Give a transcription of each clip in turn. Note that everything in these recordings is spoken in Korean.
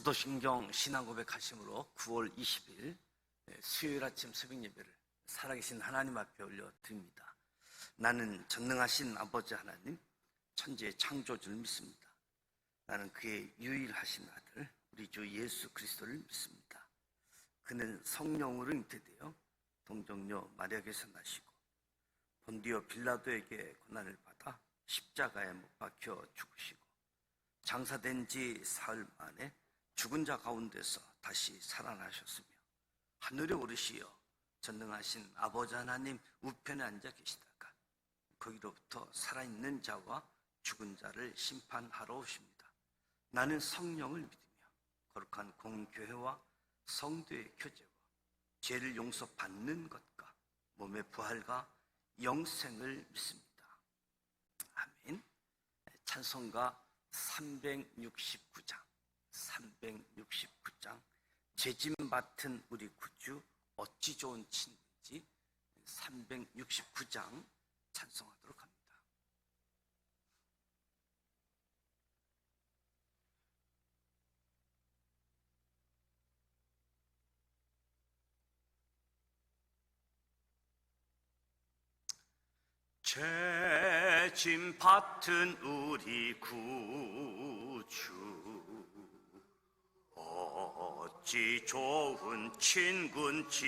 사도신경 신앙고백 하심으로 9월 20일 수요일 아침 새벽 예배를 살아계신 하나님 앞에 올려드립니다. 나는 전능하신 아버지 하나님, 천지의 창조주를 믿습니다. 나는 그의 유일하신 아들 우리 주 예수 그리스도를 믿습니다. 그는 성령으로 잉태되어 동정녀 마리아에게서 나시고 본디오 빌라도에게 고난을 받아 십자가에 못 박혀 죽으시고 장사된 지 사흘 만에 죽은 자 가운데서 다시 살아나셨으며 하늘에 오르시어 전능하신 아버지 하나님 우편에 앉아 계시다가 거기로부터 살아있는 자와 죽은 자를 심판하러 오십니다. 나는 성령을 믿으며 거룩한 공교회와 성도의 교제와 죄를 용서받는 것과 몸의 부활과 영생을 믿습니다. 아멘. 찬송가 369장 죄짐 맡은 우리 구주 어찌 좋은 친구인지 369장 찬송하도록 합니다. 죄짐 받은 우리 구주 어찌 좋은 친구인지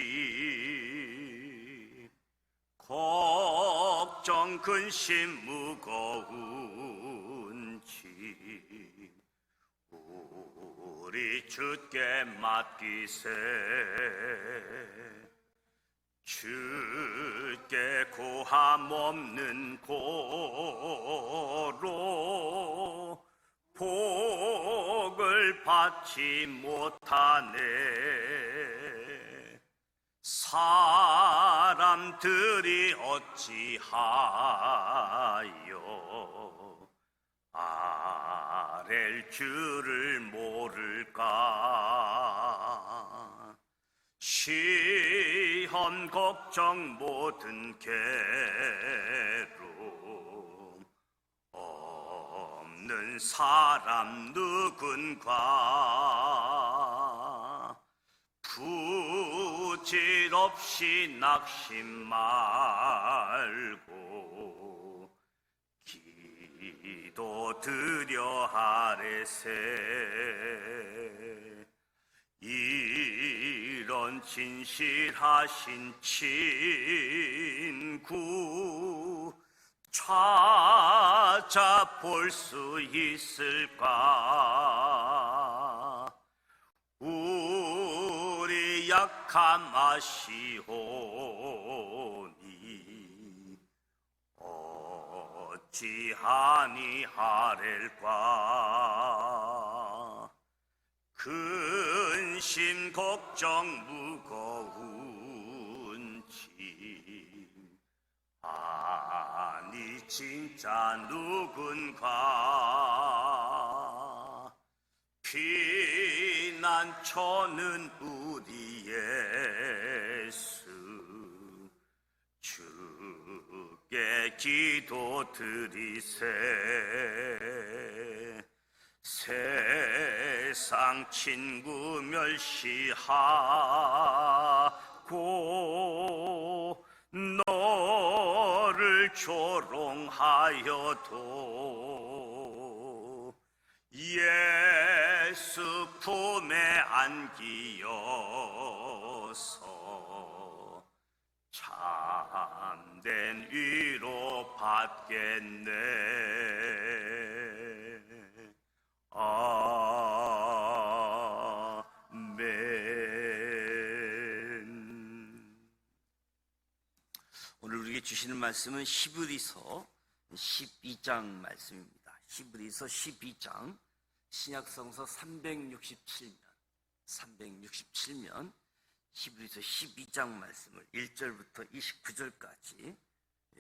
걱정 근심 무거운 짐 우리 주께 맡기세 주께 고함 없는 고로 복을 받지 못하네. 사람들이 어찌하여 아랠 줄을 모를까. 시험 걱정 모든 괴로움 없는 사람 누군가. 부질없이 낙심 말고 기도 드려 아뢰세. 이런 진실하신 친구 찾아볼 수 있을까. 우리 약함 아시오니 어찌하니 하렐까. 근심 걱정 무거운 짐 아니 진짜 누군가. 피난처는 우리 예수 주께 기도 드리세. 세상 친구 멸시하고 너를 조롱하여도 예수 품에 안기어서 참된 위로 받겠네. 아멘. 오늘 우리에게 주시는 말씀은 히브리서 12장 말씀입니다. 히브리서 12장 신약성서 367면 히브리서 12장 말씀을 1절부터 29절까지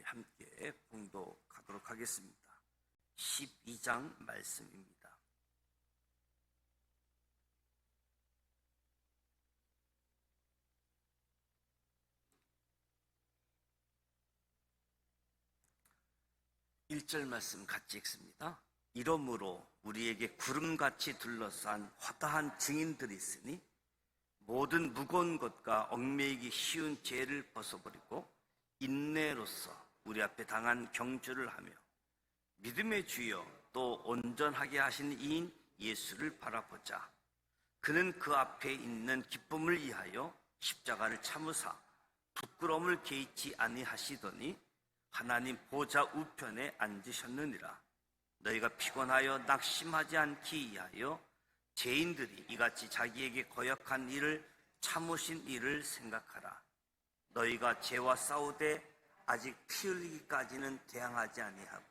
함께 봉독하도록 하겠습니다. 12장 말씀입니다. (1절) 말씀 같이 읽습니다. 이러므로 우리에게 구름같이 둘러싼 화다한 증인들이 있으니 모든 무거운 것과 얽매이기 쉬운 죄를 벗어버리고 인내로서 우리 앞에 당한 경주를 하며 믿음의 주여 또 온전하게 하신 이인 예수를 바라보자. 그는 그 앞에 있는 기쁨을 위하여 십자가를 참으사 부끄러움을 개의치 아니하시더니 하나님 보좌 우편에 앉으셨느니라. 너희가 피곤하여 낙심하지 않기 위하여 죄인들이 이같이 자기에게 거역한 일을 참으신 일을 생각하라. 너희가 죄와 싸우되 아직 피 흘리기까지는 대항하지 아니하고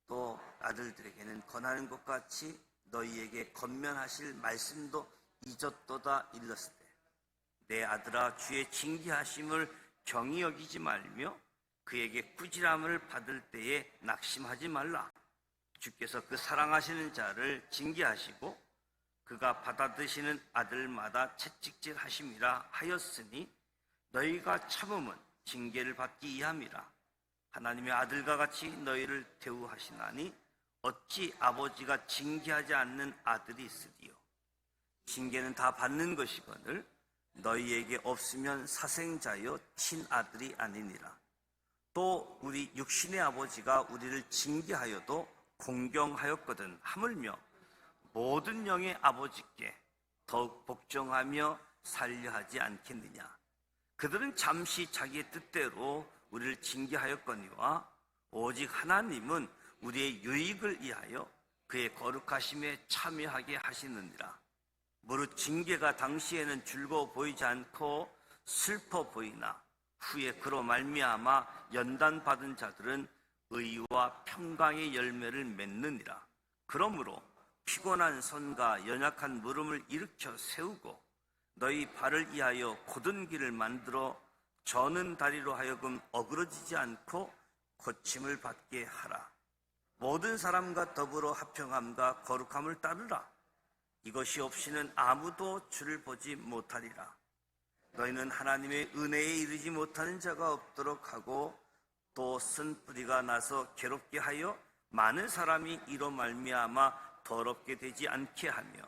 또 아들들에게는 권하는 것 같이 너희에게 권면하실 말씀도 잊었도다 일렀을 때 내 아들아 주의 징계하심을 경히 여기지 말며 그에게 꾸지람을 받을 때에 낙심하지 말라. 주께서 그 사랑하시는 자를 징계하시고 그가 받아드시는 아들마다 채찍질 하심이라 하였으니 너희가 참음은 징계를 받기 위함이라. 하나님의 아들과 같이 너희를 대우하시나니 어찌 아버지가 징계하지 않는 아들이 있으리요. 징계는 다 받는 것이거늘 너희에게 없으면 사생자여 친아들이 아니니라. 또 우리 육신의 아버지가 우리를 징계하여도 공경하였거든 하물며 모든 영의 아버지께 더욱 복종하며 살려하지 않겠느냐. 그들은 잠시 자기의 뜻대로 우리를 징계하였거니와 오직 하나님은 우리의 유익을 위하여 그의 거룩하심에 참여하게 하시느니라. 무릇 징계가 당시에는 즐거워 보이지 않고 슬퍼 보이나 후에 그로 말미암아 연단받은 자들은 의와 평강의 열매를 맺느니라. 그러므로 피곤한 손과 연약한 무릎을 일으켜 세우고 너희 발을 위하여 곧은 길을 만들어 저는 다리로 하여금 어그러지지 않고 고침을 받게 하라. 모든 사람과 더불어 화평함과 거룩함을 따르라. 이것이 없이는 아무도 주를 보지 못하리라. 너희는 하나님의 은혜에 이르지 못하는 자가 없도록 하고 또 쓴 뿌리가 나서 괴롭게 하여 많은 사람이 이로 말미암아 더럽게 되지 않게 하며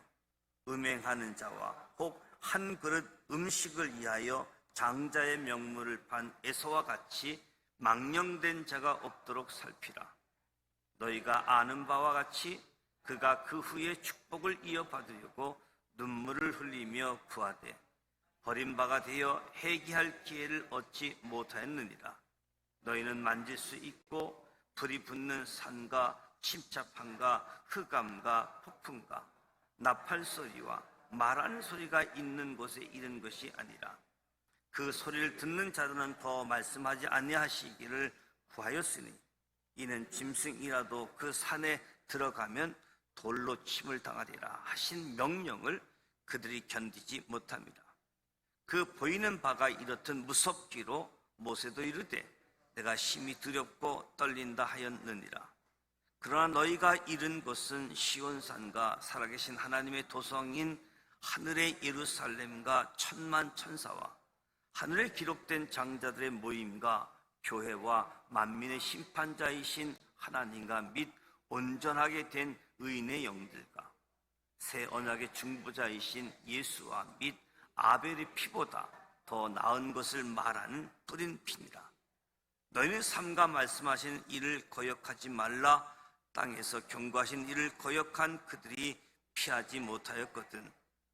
음행하는 자와 혹 한 그릇 음식을 위하여 장자의 명물을 판 에서와 같이 망령된 자가 없도록 살피라. 너희가 아는 바와 같이 그가 그 후에 축복을 이어받으려고 눈물을 흘리며 구하되 버림바가 되어 회개할 기회를 얻지 못하였느니라. 너희는 만질 수 있고 불이 붙는 산과 침착함과 흑암과 폭풍과 나팔 소리와 말하는 소리가 있는 곳에 이른 것이 아니라 그 소리를 듣는 자들은 더 말씀하지 아니하시기를 구하였으니 이는 짐승이라도 그 산에 들어가면 돌로 침을 당하리라 하신 명령을 그들이 견디지 못합니다. 그 보이는 바가 이렇듯 무섭기로 모세도 이르되 내가 심히 두렵고 떨린다 하였느니라. 그러나 너희가 이른 곳은 시온산과 살아계신 하나님의 도성인 하늘의 예루살렘과 천만 천사와 하늘에 기록된 장자들의 모임과 교회와 만민의 심판자이신 하나님과 및 온전하게 된 의인의 영들과 새 언약의 중보자이신 예수와 및 아벨의 피보다 더 나은 것을 말하는 뿌린 피니라. 너희는 삼가 말씀하신 이를 거역하지 말라. 땅에서 경고하신 이를 거역한 그들이 피하지 못하였거든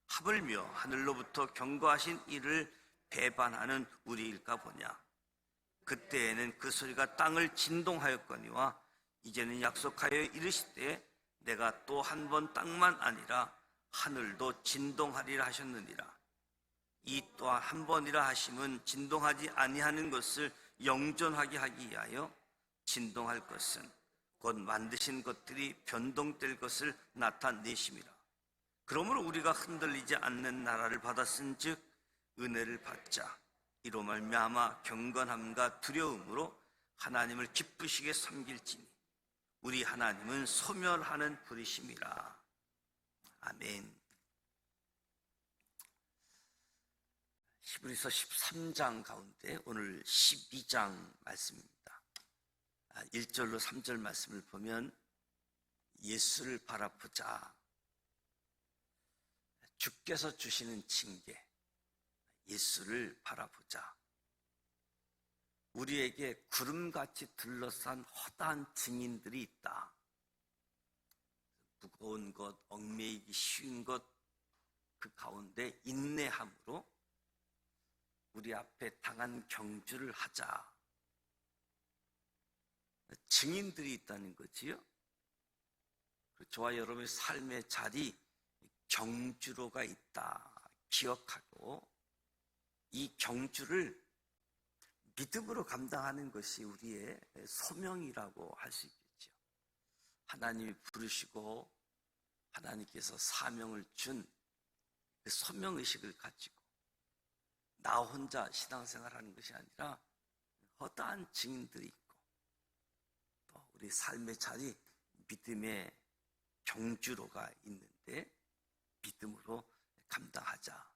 하물며 하늘로부터 경고하신 이를 배반하는 우리일까 보냐. 그때에는 그 소리가 땅을 진동하였거니와 이제는 약속하여 이르시되 내가 또 한 번 땅만 아니라 하늘도 진동하리라 하셨느니라. 이 또한 한 번이라 하심은 진동하지 아니하는 것을 영존하게 하기 위하여 진동할 것은 곧 만드신 것들이 변동될 것을 나타내심이라. 그러므로 우리가 흔들리지 않는 나라를 받았은즉 은혜를 받자. 이로 말미암아 경건함과 두려움으로 하나님을 기쁘시게 섬길지니 우리 하나님은 소멸하는 불이심이라. 아멘. 히브리서 13장 가운데 오늘 12장 말씀입니다. 1절로 3절 말씀을 보면 예수를 바라보자. 주께서 주시는 징계, 예수를 바라보자. 우리에게 구름같이 둘러싼 허다한 증인들이 있다. 무거운 것, 얽매이기 쉬운 것, 그 가운데 인내함으로 우리 앞에 당한 경주를 하자. 증인들이 있다는 거지요. 저와 여러분의 삶의 자리, 경주로가 있다 기억하고, 이 경주를 믿음으로 감당하는 것이 우리의 소명이라고 할 수 있겠죠. 하나님이 부르시고 하나님께서 사명을 준 그 소명의식을 가지고 나 혼자 신앙생활하는 것이 아니라 허다한 증인들이 있고, 또 우리 삶의 자리 믿음의 경주로가 있는데 믿음으로 감당하자.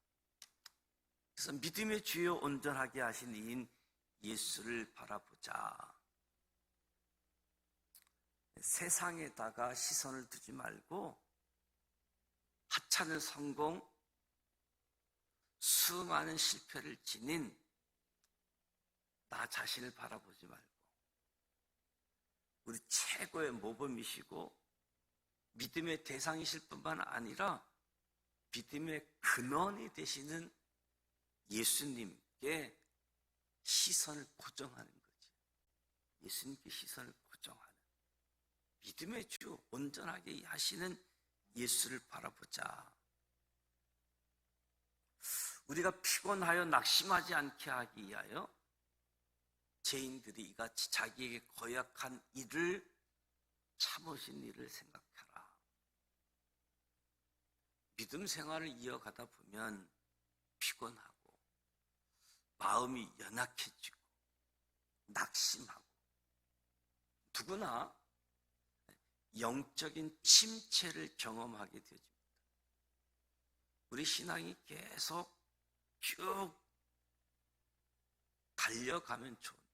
그래서 믿음의 주요 온전하게 하신 이인 예수를 바라보자. 세상에다가 시선을 두지 말고 하찮은 성공, 수많은 실패를 지닌 나 자신을 바라보지 말고 우리 최고의 모범이시고 믿음의 대상이실 뿐만 아니라 믿음의 근원이 되시는 예수님께 시선을 고정하는 거지. 예수님께 시선을 고정하는, 믿음의 주 온전하게 하시는 예수를 바라보자. 우리가 피곤하여 낙심하지 않게 하기 위하여 죄인들이 이같이 자기에게 거역한 일을 참으신 일을 생각하라. 믿음 생활을 이어가다 보면 피곤하고 마음이 연약해지고 낙심하고 누구나 영적인 침체를 경험하게 되어집니다. 우리 신앙이 계속 쭉 달려가면 좋은데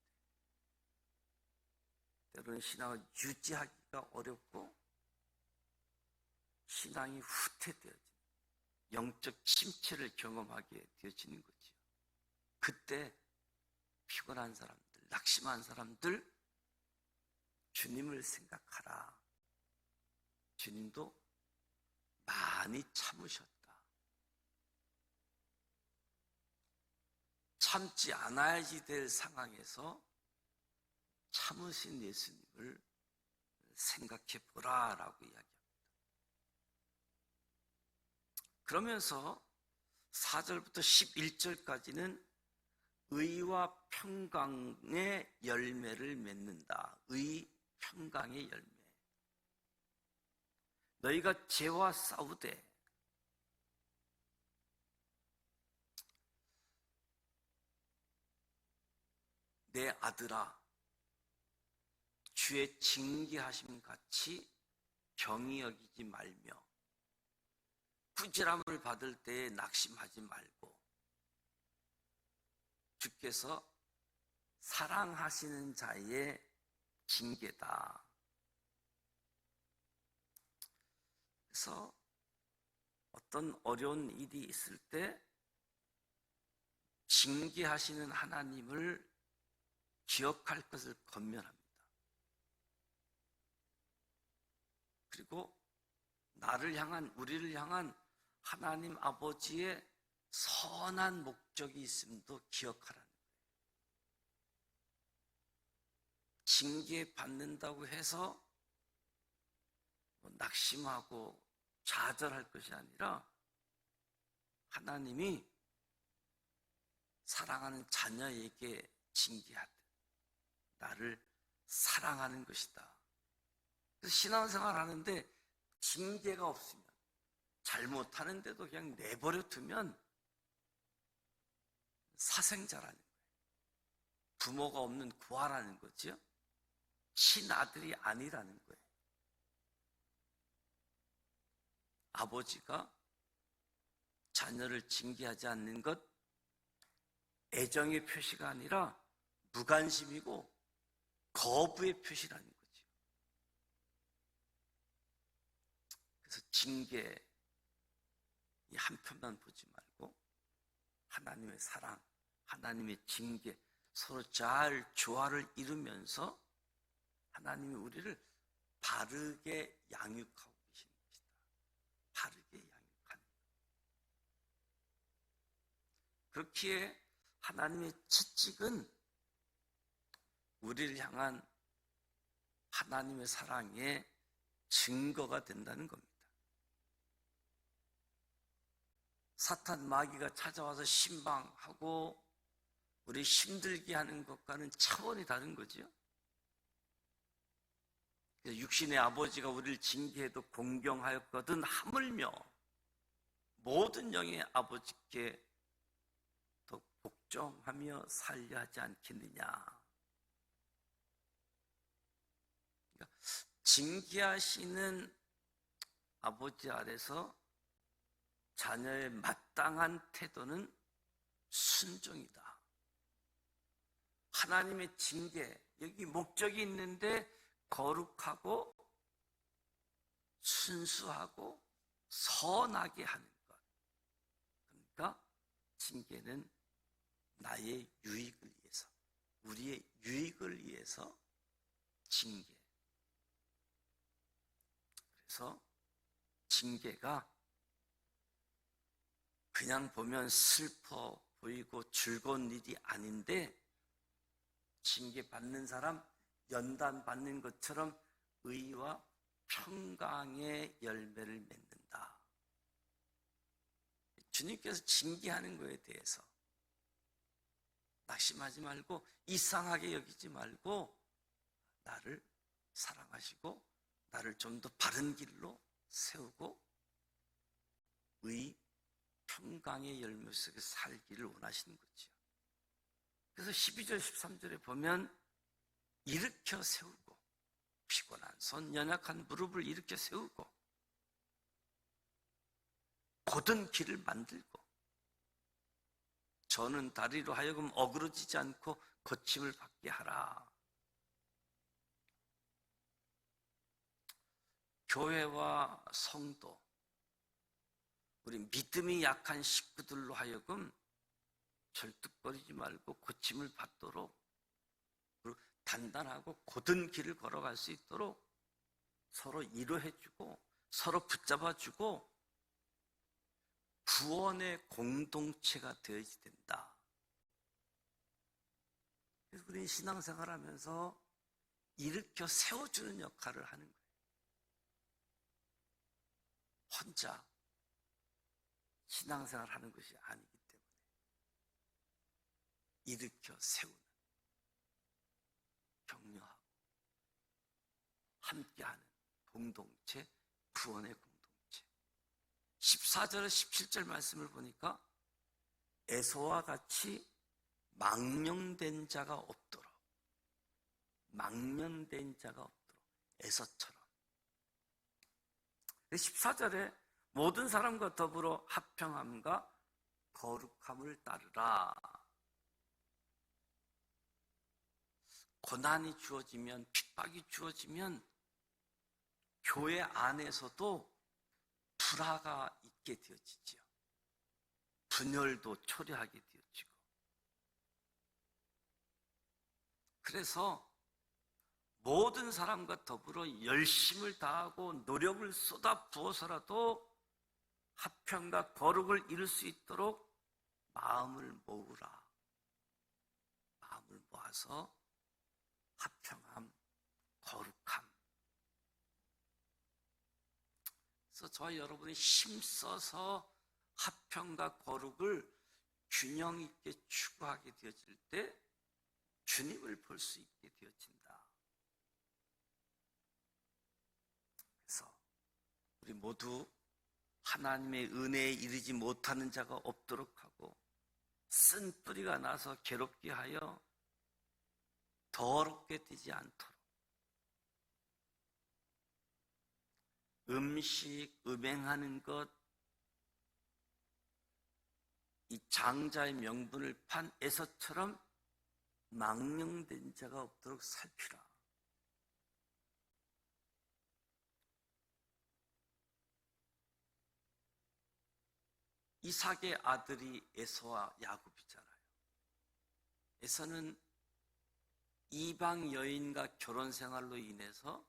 때로는 신앙을 유지하기가 어렵고 신앙이 후퇴되어지는 영적 침체를 경험하게 되어지는 거죠. 그때 피곤한 사람들, 낙심한 사람들, 주님을 생각하라. 주님도 많이 참으셨다. 참지 않아야지 될 상황에서 참으신 예수님을 생각해 보라라고 이야기합니다. 그러면서 4절부터 11절까지는 의와 평강의 열매를 맺는다. 의, 평강의 열매. 너희가 죄와 싸우되 내 아들아, 주의 징계하심 같이 경히 여기지 말며 꾸지람을 받을 때에 낙심하지 말고 주께서 사랑하시는 자의 징계다. 그래서 어떤 어려운 일이 있을 때 징계하시는 하나님을 기억할 것을 권면합니다. 그리고 나를 향한, 우리를 향한 하나님 아버지의 선한 목적이 있음도 기억하라는 거예요. 징계받는다고 해서 낙심하고 좌절할 것이 아니라 하나님이 사랑하는 자녀에게 징계하듯 나를 사랑하는 것이다. 그래서 신앙생활 하는데 징계가 없으면, 잘못하는데도 그냥 내버려 두면 사생자라는 거예요. 부모가 없는 구하라는 거죠. 친아들이 아니라는 거예요. 아버지가 자녀를 징계하지 않는 것, 애정의 표시가 아니라 무관심이고 거부의 표시라는 거죠. 징계 이 한편만 보지 말고 하나님의 사랑, 하나님의 징계 서로 잘 조화를 이루면서 하나님이 우리를 바르게 양육하고 계시는 것이다. 바르게 양육하는 것. 그렇기에 하나님의 채찍은 우리를 향한 하나님의 사랑의 증거가 된다는 겁니다. 사탄 마귀가 찾아와서 신방하고 우리 힘들게 하는 것과는 차원이 다른 거죠. 육신의 아버지가 우리를 징계해도 공경하였거든 하물며 모든 영의 아버지께 더 복종하며 살려 하지 않겠느냐. 그러니까 징계하시는 아버지 아래서 자녀의 마땅한 태도는 순종이다. 하나님의 징계, 여기 목적이 있는데 거룩하고 순수하고 선하게 하는 것. 그러니까 징계는 나의 유익을 위해서, 우리의 유익을 위해서 징계. 그래서 징계가 그냥 보면 슬퍼 보이고 즐거운 일이 아닌데 징계 받는 사람 연단 받는 것처럼 의와 평강의 열매를 맺는다. 주님께서 징계하는 것에 대해서 낙심하지 말고 이상하게 여기지 말고 나를 사랑하시고 나를 좀 더 바른 길로 세우고 의, 평강의 열매 속에 살기를 원하시는 거죠. 그래서 12절 13절에 보면 일으켜 세우고 피곤한 손 연약한 무릎을 일으켜 세우고 곧은 길을 만들고 저는 다리로 하여금 어그러지지 않고 거침을 받게 하라. 교회와 성도, 우리 믿음이 약한 식구들로 하여금 절뚝거리지 말고 고침을 받도록 그리고 단단하고 곧은 길을 걸어갈 수 있도록 서로 위로해주고 서로 붙잡아주고 구원의 공동체가 되어야 된다. 그래서 우리 신앙생활하면서 일으켜 세워주는 역할을 하는 거예요. 혼자 신앙생활 하는 것이 아니기 때문에 일으켜 세우는, 격려하고 함께하는 공동체, 구원의 공동체. 14절 17절 말씀을 보니까 에서와 같이 망령된 자가 없도록, 망령된 자가 없도록, 에서처럼. 14절에 모든 사람과 더불어 합평함과 거룩함을 따르라. 고난이 주어지면, 핍박이 주어지면 교회 안에서도 불화가 있게 되어지지요. 분열도 초래하게 되어지고. 그래서 모든 사람과 더불어 열심을 다하고 노력을 쏟아 부어서라도 합평과 거룩을 이룰 수 있도록 마음을 모으라. 마음을 모아서 합평함, 거룩함. 그래서 저와 여러분이 힘써서 합평과 거룩을 균형 있게 추구하게 되어질 때 주님을 볼 수 있게 되어진다. 그래서 우리 모두 하나님의 은혜에 이르지 못하는 자가 없도록 하고 쓴 뿌리가 나서 괴롭게 하여 더럽게 되지 않도록 음식, 음행하는 것, 이 장자의 명분을 판 에서처럼 망령된 자가 없도록 살피라. 이삭의 아들이 에서와 야곱이잖아요. 에서는 이방 여인과 결혼 생활로 인해서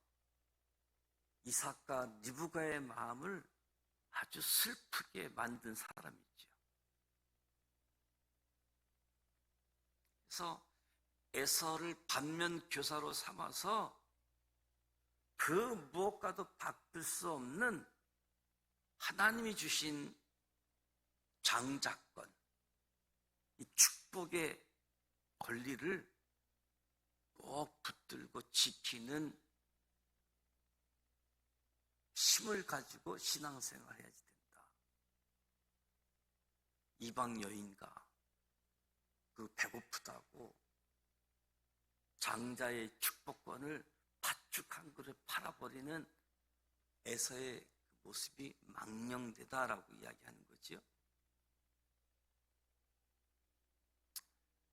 이삭과 리브가의 마음을 아주 슬프게 만든 사람이죠. 그래서 에서를 반면 교사로 삼아서 그 무엇과도 바꿀 수 없는 하나님이 주신 장자권, 이 축복의 권리를 꼭 붙들고 지키는 힘을 가지고 신앙생활을 해야지 된다. 이방 여인과 그 배고프다고 장자의 축복권을 팥죽 한 그릇 팔아버리는 에서의 모습이 망령되다라고 이야기하는 거지요.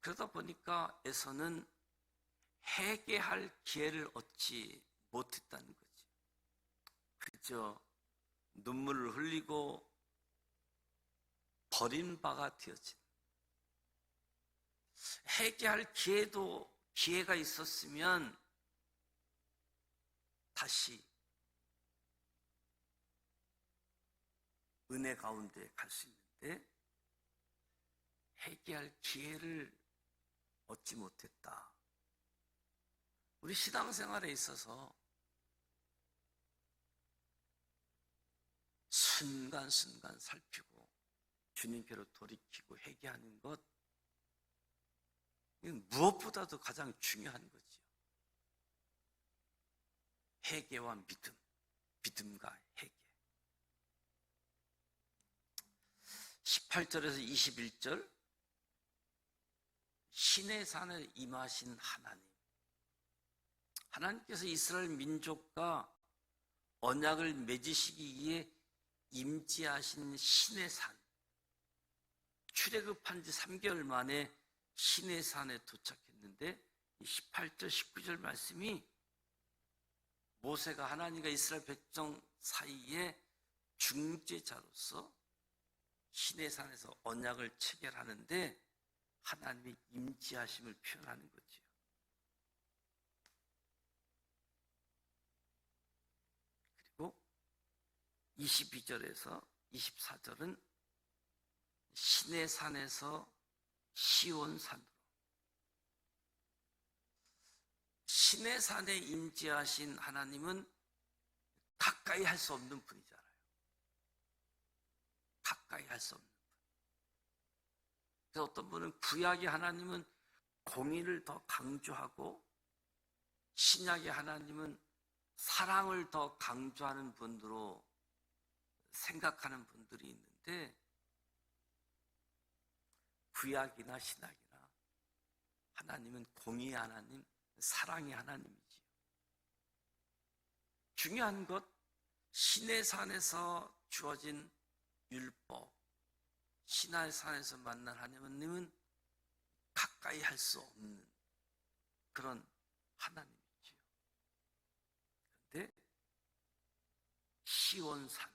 그러다 보니까 에서는 회개할 기회를 얻지 못했다는 거지. 그저 눈물을 흘리고 버린 바가 되어진. 회개할 기회가 있었으면 다시 은혜 가운데 갈 수 있는데 회개할 기회를 얻지 못했다. 우리 신앙생활에 있어서 순간순간 살피고 주님께로 돌이키고 회개하는 것, 이건 무엇보다도 가장 중요한 거지요. 회개와 믿음, 믿음과 회개. 18절에서 21절, 신의 산에 임하신 하나님. 하나님께서 이스라엘 민족과 언약을 맺으시기 위해 임재하신 신의 산. 출애굽한 지 3개월 만에 신의 산에 도착했는데 18절, 19절 말씀이 모세가 하나님과 이스라엘 백성 사이에 중재자로서 신의 산에서 언약을 체결하는데 하나님의 임재하심을 표현하는 거지요. 그리고 22절에서 24절은 신의 산에서 시온산으로, 신의 산에 임재하신 하나님은 가까이 할 수 없는 분이잖아요. 가까이 할 수 없는 분. 그래서 어떤 분은 구약의 하나님은 공의를 더 강조하고 신약의 하나님은 사랑을 더 강조하는 분으로 생각하는 분들이 있는데, 구약이나 신약이나 하나님은 공의의 하나님, 사랑의 하나님이지요. 중요한 것, 신의 산에서 주어진 율법, 신의 산에서 만난 하나님은 가까이 할 수 없는 그런 하나님이지요. 그런데 시온산,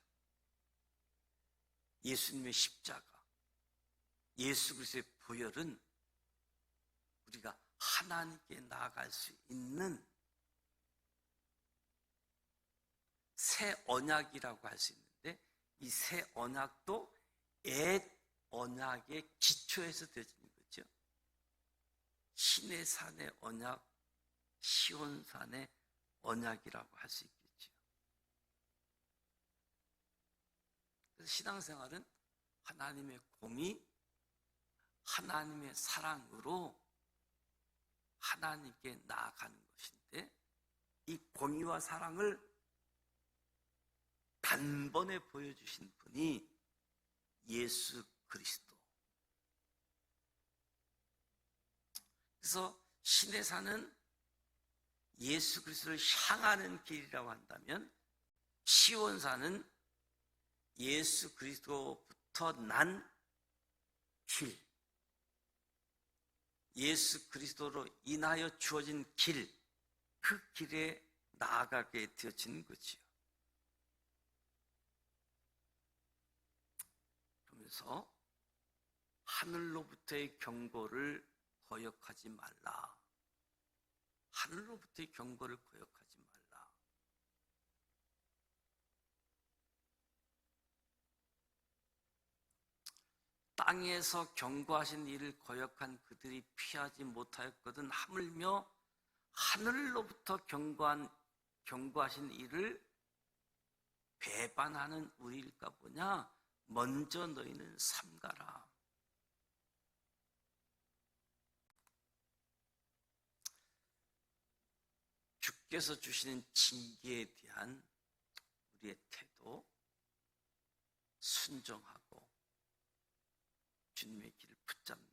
예수님의 십자가, 예수 그리스도의 보혈은 우리가 하나님께 나아갈 수 있는 새 언약이라고 할 수 있는데, 이 새 언약도 옛 언약의 기초에서 되어지는 거죠. 신의 산의 언약, 시온산의 언약이라고 할 수 있겠죠. 그래서 신앙생활은 하나님의 공의, 하나님의 사랑으로 하나님께 나아가는 것인데, 이 공의와 사랑을 단번에 보여주신 분이 예수 그리스도. 그래서 신의 산은 예수 그리스도를 향하는 길이라고 한다면, 시온산은 예수 그리스도부터 난 길, 예수 그리스도로 인하여 주어진 길, 그 길에 나아가게 되어지는 거지요. 그러면 하면서 하늘로부터의 경고를 거역하지 말라. 하늘로부터의 경고를 거역하지 말라. 땅에서 경고하신 일을 거역한 그들이 피하지 못하였거든 하물며 하늘로부터 경고하신 일을 배반하는 우리일까 보냐. 먼저 너희는 삼가라. 주께서 주시는 징계에 대한 우리의 태도, 순종하고 주님의 길을 붙잡는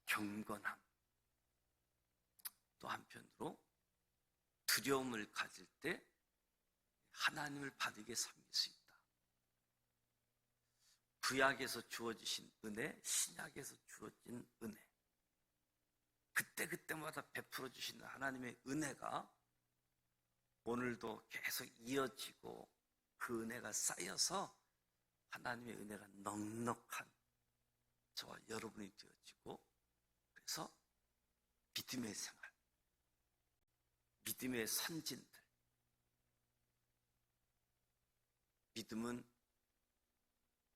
경건함, 또 한편으로 두려움을 가질 때 하나님을 바르게 섬길 수 있다. 구약에서 주어지신 은혜, 신약에서 주어진 은혜, 그때그때마다 베풀어 주시는 하나님의 은혜가 오늘도 계속 이어지고 그 은혜가 쌓여서 하나님의 은혜가 넉넉한 저와 여러분이 되어지고, 그래서 믿음의 생활, 믿음의 선진들, 믿음은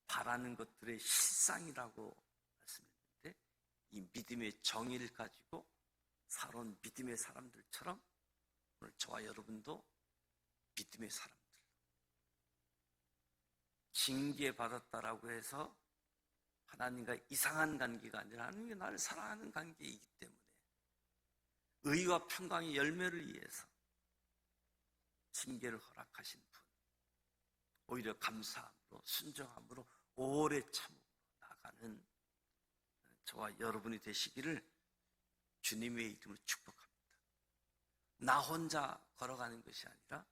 바라는 것들의 실상이라고 말씀했는데, 이 믿음의 정의를 가지고 살아온 믿음의 사람들처럼 오늘 저와 여러분도 믿음의 사람들, 징계받았다라고 해서 하나님과 이상한 관계가 아니라 하나님이 나를 사랑하는 관계이기 때문에 의와 평강의 열매를 위해서 징계를 허락하신 분, 오히려 감사함으로 순종함으로 오래 참음으로 나가는 저와 여러분이 되시기를 주님의 이름으로 축복합니다. 나 혼자 걸어가는 것이 아니라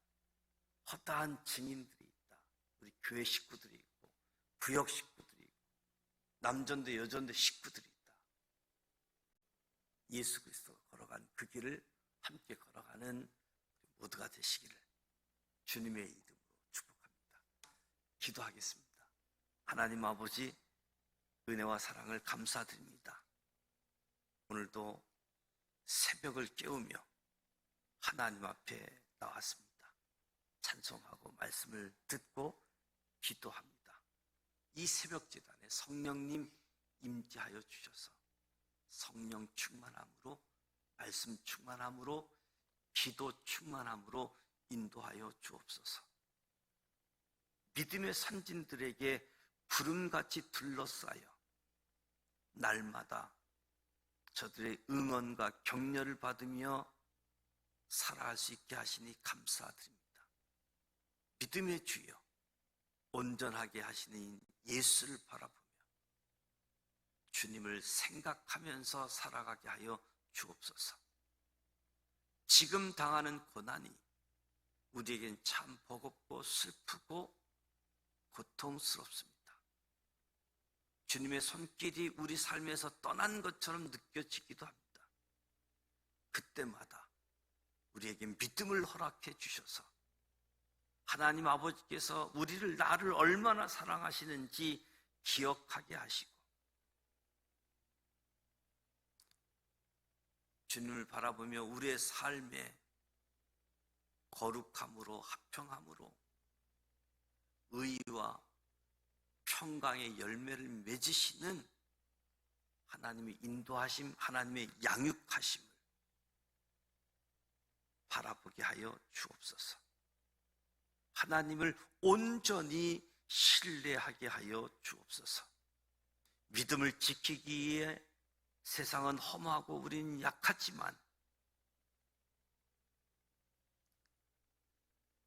허다한 증인들이 있다. 우리 교회 식구들이 있고 구역 식구들이 있고 남전도 여전도 식구들이 있다. 예수 그리스도가 걸어간 그 길을 함께 걸어가는 모두가 되시기를 주님의 이름으로 축복합니다. 기도하겠습니다. 하나님 아버지, 은혜와 사랑을 감사드립니다. 오늘도 새벽을 깨우며 하나님 앞에 나왔습니다. 찬송하고 말씀을 듣고 기도합니다. 이 새벽 제단에 성령님 임재하여 주셔서 성령 충만함으로, 말씀 충만함으로, 기도 충만함으로 인도하여 주옵소서. 믿음의 선진들에게 구름같이 둘러싸여 날마다 저들의 응원과 격려를 받으며 살아갈 수 있게 하시니 감사드립니다. 믿음의 주여, 온전하게 하시는 예수를 바라보며 주님을 생각하면서 살아가게 하여 주옵소서. 지금 당하는 고난이 우리에겐 참 버겁고 슬프고 고통스럽습니다. 주님의 손길이 우리 삶에서 떠난 것처럼 느껴지기도 합니다. 그때마다 우리에게 믿음을 허락해 주셔서 하나님 아버지께서 나를 얼마나 사랑하시는지 기억하게 하시고 주님을 바라보며 우리의 삶에 거룩함으로, 합평함으로 의와 평강의 열매를 맺으시는 하나님의 인도하심, 하나님의 양육하심을 바라보게 하여 주옵소서. 하나님을 온전히 신뢰하게 하여 주옵소서. 믿음을 지키기 위해 세상은 험하고 우리는 약하지만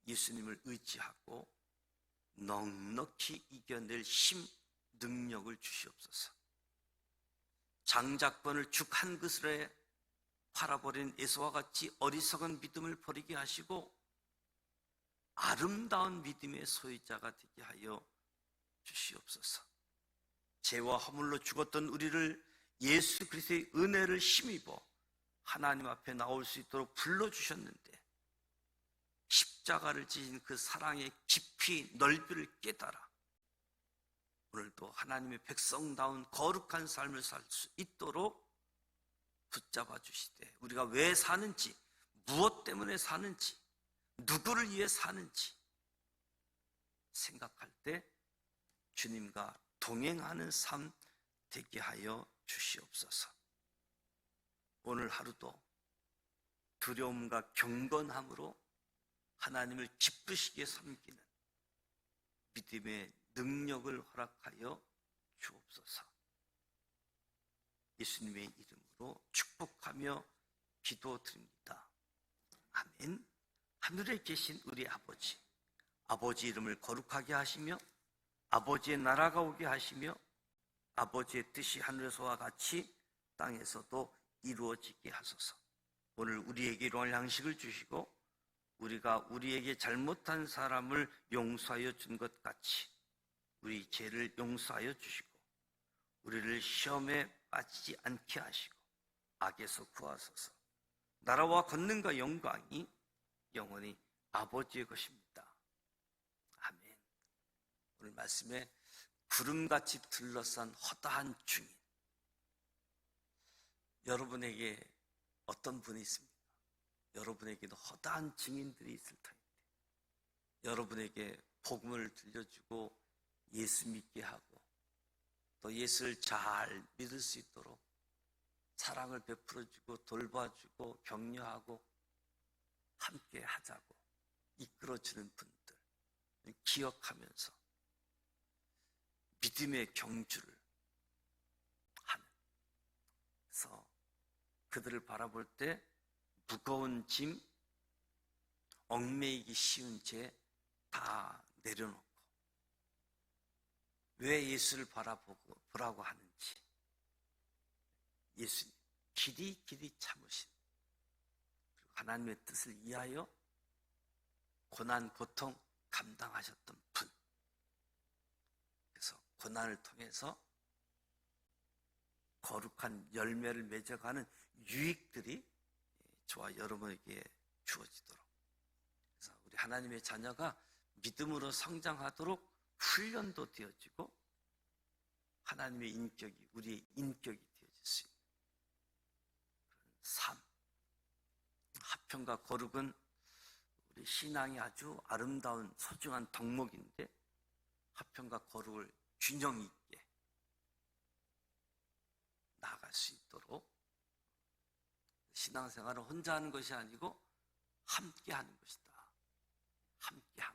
예수님을 의지하고 넉넉히 이겨낼 힘, 능력을 주시옵소서. 장작권을 죽 한 그릇에 팔아버린 에서와 같이 어리석은 믿음을 버리게 하시고 아름다운 믿음의 소유자가 되게 하여 주시옵소서. 죄와 허물로 죽었던 우리를 예수 그리스도의 은혜를 힘입어 하나님 앞에 나올 수 있도록 불러주셨는데 십자가를 지신 그 사랑의 깊이 넓이를 깨달아 오늘도 하나님의 백성다운 거룩한 삶을 살 수 있도록 붙잡아 주시되, 우리가 왜 사는지, 무엇 때문에 사는지, 누구를 위해 사는지 생각할 때 주님과 동행하는 삶 되게 하여 주시옵소서. 오늘 하루도 두려움과 경건함으로 하나님을 기쁘시게 섬기는 믿음의 능력을 허락하여 주옵소서. 예수님의 이름으로 축복하며 기도드립니다. 아멘. 하늘에 계신 우리 아버지, 아버지 이름을 거룩하게 하시며 아버지의 나라가 오게 하시며 아버지의 뜻이 하늘에서와 같이 땅에서도 이루어지게 하소서. 오늘 우리에게 일용할 양식을 주시고 우리가 우리에게 잘못한 사람을 용서하여 준 것 같이 우리 죄를 용서하여 주시고 우리를 시험에 빠지지 않게 하시고 악에서 구하소서. 나라와 권능과 영광이 영원히 아버지의 것입니다. 아멘. 오늘 말씀에 구름같이 둘러싼 허다한 증인, 여러분에게 어떤 분이 있습니까? 여러분에게도 허다한 증인들이 있을 터인데 여러분에게 복음을 들려주고 예수 믿게 하고 또 예수를 잘 믿을 수 있도록 사랑을 베풀어주고 돌봐주고 격려하고 함께 하자고 이끌어주는 분들 기억하면서 믿음의 경주를 하는, 그래서 그들을 바라볼 때 무거운 짐, 얽매이기 쉬운 죄 다 내려놓고 왜 예수를 보라고 하는지, 예수님 길이 참으신, 그리고 하나님의 뜻을 이하여 고난 고통 감당하셨던 분, 그래서 고난을 통해서 거룩한 열매를 맺어가는 유익들이 저와 여러분에게 주어지도록, 그래서 우리 하나님의 자녀가 믿음으로 성장하도록 훈련도 되어지고 하나님의 인격이 우리의 인격이 되어질 수 있는 그런 삶. 화평과 거룩은 우리 신앙이 아주 아름다운 소중한 덕목인데 화평과 거룩을 균형 있게 나아갈 수 있도록 신앙생활은 혼자 하는 것이 아니고 함께 하는 것이다. 함께함.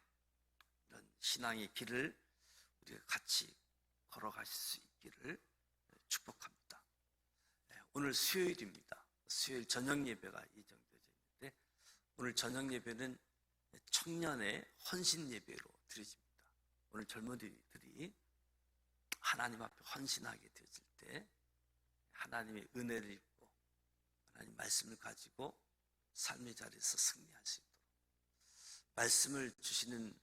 이런 신앙의 길을 우리가 같이 걸어가실 수 있기를 축복합니다. 오늘 수요일입니다. 수요일 저녁 예배가 예정되어져 있는데 오늘 저녁 예배는 청년의 헌신 예배로 드려집니다. 오늘 젊은이들이 하나님 앞에 헌신하게 되어질 때 하나님의 은혜를 입고 하나님 말씀을 가지고 삶의 자리에서 승리할 수 있도록 말씀을 주시는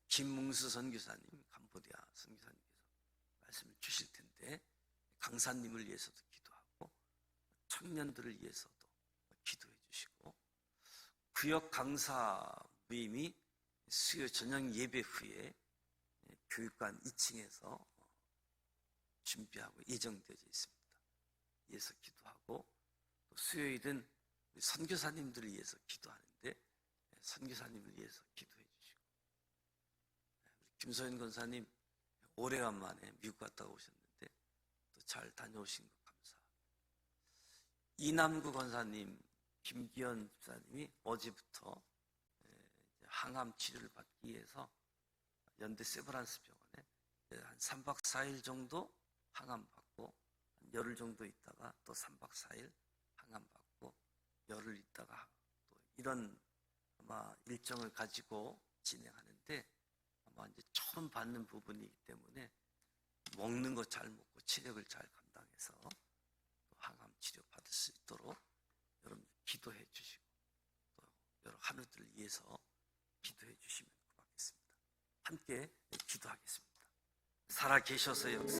김뭉수 선교사님, 캄보디아 선교사님께서 말씀을 주실 텐데 강사님을 위해서도 기도하고 청년들을 위해서도 기도해 주시고 구역 강사 모임이 수요 저녁 예배 후에 교육관 2층에서 준비하고 예정되어져 있습니다. 위해서 기도하고 또 수요일은 우리 선교사님들을 위해서 기도하는데 선교사님을 위해서 기도해 주시고 우리 김소연 권사님 오래간만에 미국 갔다 오셨는데 또 잘 다녀오신 것 감사하고 이남구 권사님, 김기현 집사님이 어제부터 항암 치료를 받기 위해서 연대 세브란스 병원에 한 3박 4일 정도 항암 받고 열흘 정도 있다가 또 3박 4일 항암 받고 열흘 있다가 또 이런 아마 일정을 가지고 진행하는데 아마 이제 처음 받는 부분이기 때문에 먹는 거 잘 먹고 체력을 잘 감당해서 또 항암 치료 받을 수 있도록 여러분 기도해 주시고 또 여러 하루들을 위해서 기도해 주시면 고맙겠습니다. 함께 기도하겠습니다. 살아 계셔서 역사